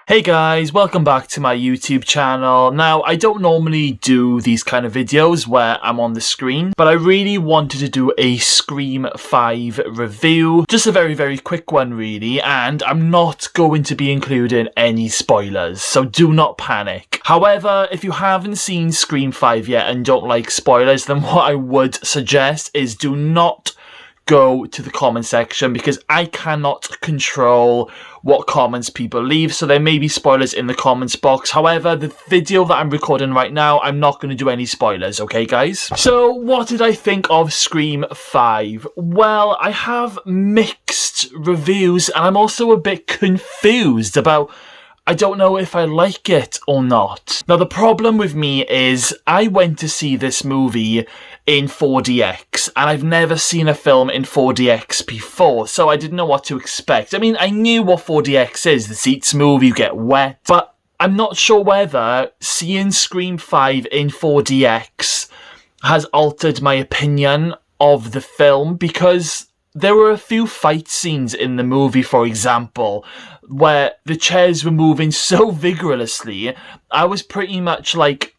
Hey guys, welcome back to my YouTube channel. Now, I don't normally do these kind of videos where I'm on the screen, but I really wanted to do a Scream 5 review. Just a very quick one really, and I'm not going to be including any spoilers, so do not panic. However, if you haven't seen Scream 5 yet and don't like spoilers, then what I would suggest is do not go to the comment section, because I cannot control what comments people leave, so there may be spoilers in the comments box. However, the video that I'm recording right now, I'm not going to do any spoilers, okay guys? So, what did I think of Scream 5? Well, I have mixed reviews, and I'm also a bit confused about I don't know if I like it or not. Now, the problem with me is I went to see this movie in 4DX, and I've never seen a film in 4DX before, so I didn't know what to expect. I mean, I knew what 4DX is. The seats move, you get wet, but I'm not sure whether seeing Scream 5 in 4DX has altered my opinion of the film, because there were a few fight scenes in the movie, for example, where the chairs were moving so vigorously, I was pretty much like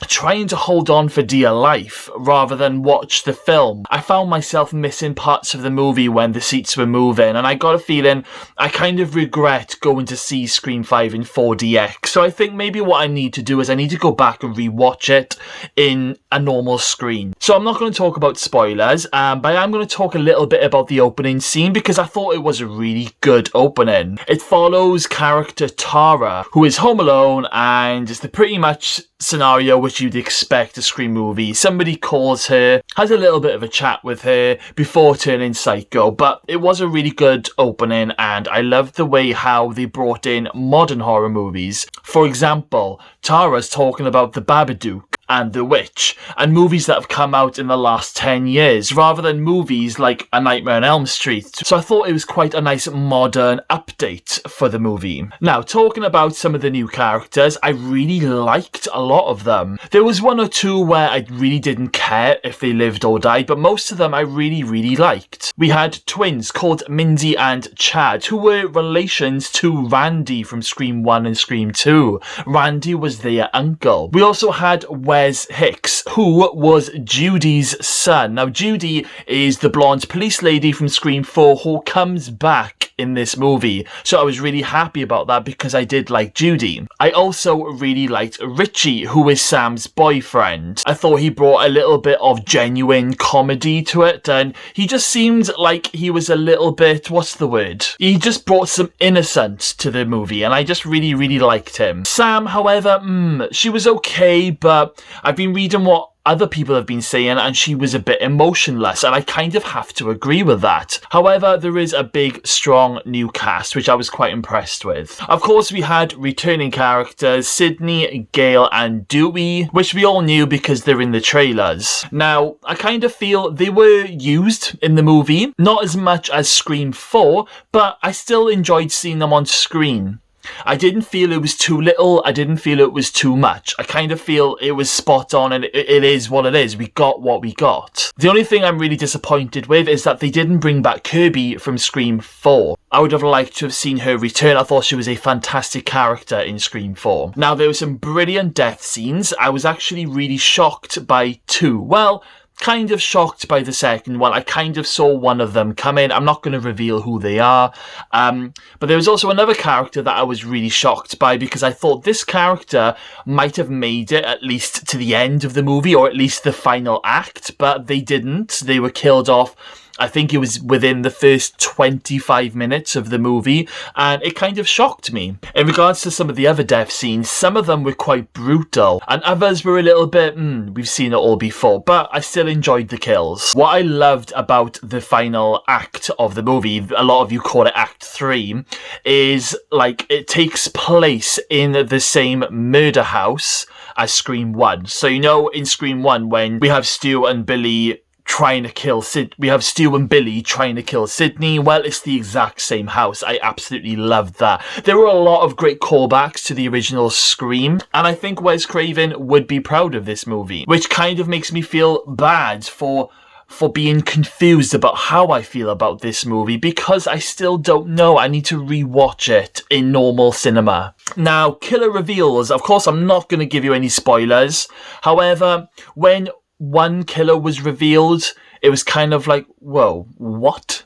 trying to hold on for dear life rather than watch the film. I found myself missing parts of the movie when the seats were moving, and I got a feeling I kind of regret going to see Scream 5 in 4DX. So I think maybe what I need to do is I need to go back and rewatch it in a normal screen. So I'm not going to talk about spoilers, but I am going to talk a little bit about the opening scene, because I thought it was a really good opening. It follows character Tara, who is home alone, and it's the pretty much scenario which you'd expect a Scream movie. Somebody calls her, has a little bit of a chat with her before turning psycho, but it was a really good opening, and I loved the way how they brought in modern horror movies. For example, Tara's talking about The Babadook and The Witch, and movies that have come out in the last 10 years, rather than movies like A Nightmare on Elm Street. So I thought it was quite a nice modern update for the movie. Now, talking about some of the new characters, I really liked a lot of them. There was one or two where I really didn't care if they lived or died, but most of them I really liked. We had twins called Mindy and Chad, who were relations to Randy from Scream 1 and Scream 2. Randy was their uncle. We also had Wes Hicks, who was Judy's son. Now, Judy is the blonde police lady from Scream 4 who comes back in this movie. So I was really happy about that, because I did like Judy. I also really liked Richie, who is Sam's boyfriend. I thought he brought a little bit of genuine comedy to it, and he just seemed like he was a little bit, what's the word? He just brought some innocence to the movie, and I just really liked him. Sam, however, she was okay, but I've been reading what other people have been saying, and she was a bit emotionless, and I kind of have to agree with that. However, there is a big, strong new cast, which I was quite impressed with. Of course, we had returning characters, Sydney, Gail, and Dewey, which we all knew because they're in the trailers. Now, I kind of feel they were used in the movie, not as much as Scream 4, but I still enjoyed seeing them on screen. I didn't feel it was too little, I didn't feel it was too much. I kind of feel it was spot on, and it is what it is. We got what we got. The only thing I'm really disappointed with is that they didn't bring back Kirby from Scream 4. I would have liked to have seen her return. I thought she was a fantastic character in Scream 4. Now, there were some brilliant death scenes. I was actually really shocked by two. Well, kind of shocked by the second one. I kind of saw one of them come in. I'm not going to reveal who they are. But there was also another character that I was really shocked by, because I thought this character might have made it at least to the end of the movie, or at least the final act, but they didn't. They were killed off. I think it was within the first 25 minutes of the movie, and it kind of shocked me. In regards to some of the other death scenes, some of them were quite brutal, and others were a little bit, we've seen it all before, but I still enjoyed the kills. What I loved about the final act of the movie, a lot of you call it Act 3, is like it takes place in the same murder house as Scream 1. So, you know, in Scream 1, when we have Stu and Billy trying to kill we have Stu and Billy trying to kill Sydney. Well, it's the exact same house. I absolutely loved that. There were a lot of great callbacks to the original Scream, and I think Wes Craven would be proud of this movie, which kind of makes me feel bad for for being confused about how I feel about this movie, because I still don't know. I need to rewatch it in normal cinema. Now, killer reveals. Of course, I'm not going to give you any spoilers. However, when one killer was revealed, it was kind of like, whoa, what?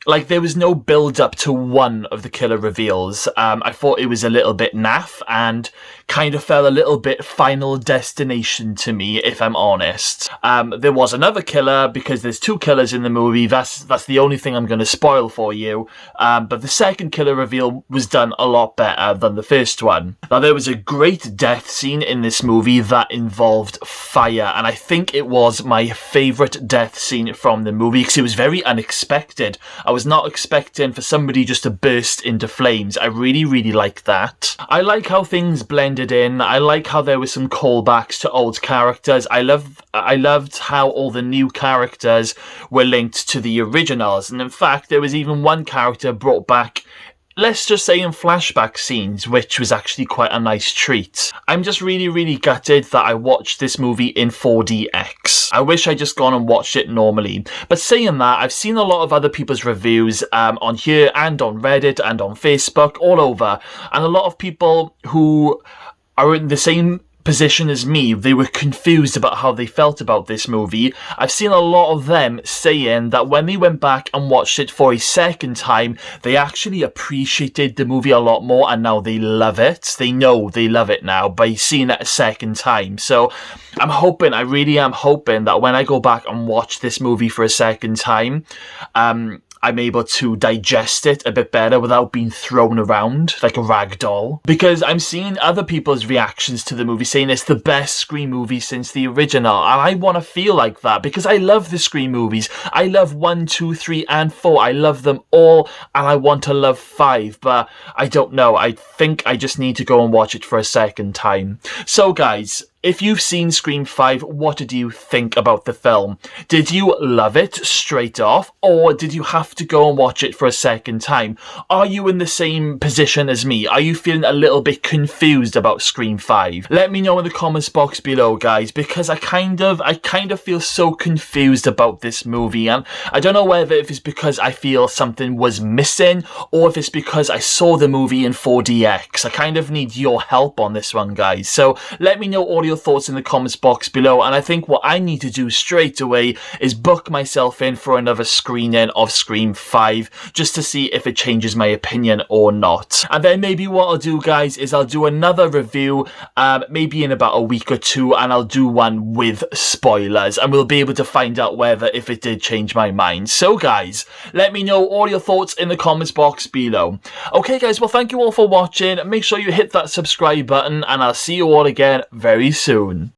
Like, there was no build-up to one of the killer reveals. I thought it was a little bit naff and kind of felt a little bit Final Destination to me, if I'm honest. There was another killer, because there's two killers in the movie. That's the only thing I'm going to spoil for you. But the second killer reveal was done a lot better than the first one. Now, there was a great death scene in this movie that involved fire, and I think it was my favourite death scene from the movie, because it was very unexpected. I was not expecting for somebody just to burst into flames. I really, really like that. I like how things blended in. I like how there were some callbacks to old characters. I loved how all the new characters were linked to the originals. And in fact, there was even one character brought back, let's just say in flashback scenes, which was actually quite a nice treat. I'm just really, really gutted that I watched this movie in 4DX. I wish I'd just gone and watched it normally. But saying that, I've seen a lot of other people's reviews on here and on Reddit and on Facebook, all over. And a lot of people who are in the same position as me, they were confused about how they felt about this movie. I've seen a lot of them saying that when they went back and watched it for a second time, they actually appreciated the movie a lot more, and now they love it. They know they love it now by seeing it a second time. So I'm hoping, I really am hoping that when I go back and watch this movie for a second time, I'm able to digest it a bit better without being thrown around like a rag doll. Because I'm seeing other people's reactions to the movie saying it's the best Scream movie since the original. And I want to feel like that because I love the Scream movies. I love 1, 2, 3 and 4. I love them all and I want to love 5. But I don't know. I think I just need to go and watch it for a second time. So guys, if you've seen Scream 5, what did you think about the film? Did you love it straight off, or did you have to go and watch it for a second time? Are you in the same position as me? Are you feeling a little bit confused about Scream 5? Let me know in the comments box below, guys, because I kind of feel so confused about this movie, and I don't know whether if it's because I feel something was missing, or if it's because I saw the movie in 4DX. I kind of need your help on this one, guys. So let me know all your thoughts in the comments box below, and I think what I need to do straight away is book myself in for another screening of Scream 5 just to see if it changes my opinion or not. And then maybe what I'll do, guys, is I'll do another review maybe in about a week or two, and I'll do one with spoilers, and we'll be able to find out whether if it did change my mind. So guys, let me know all your thoughts in the comments box below. Okay guys, well thank you all for watching. Make sure you hit that subscribe button, and I'll see you all again very soon.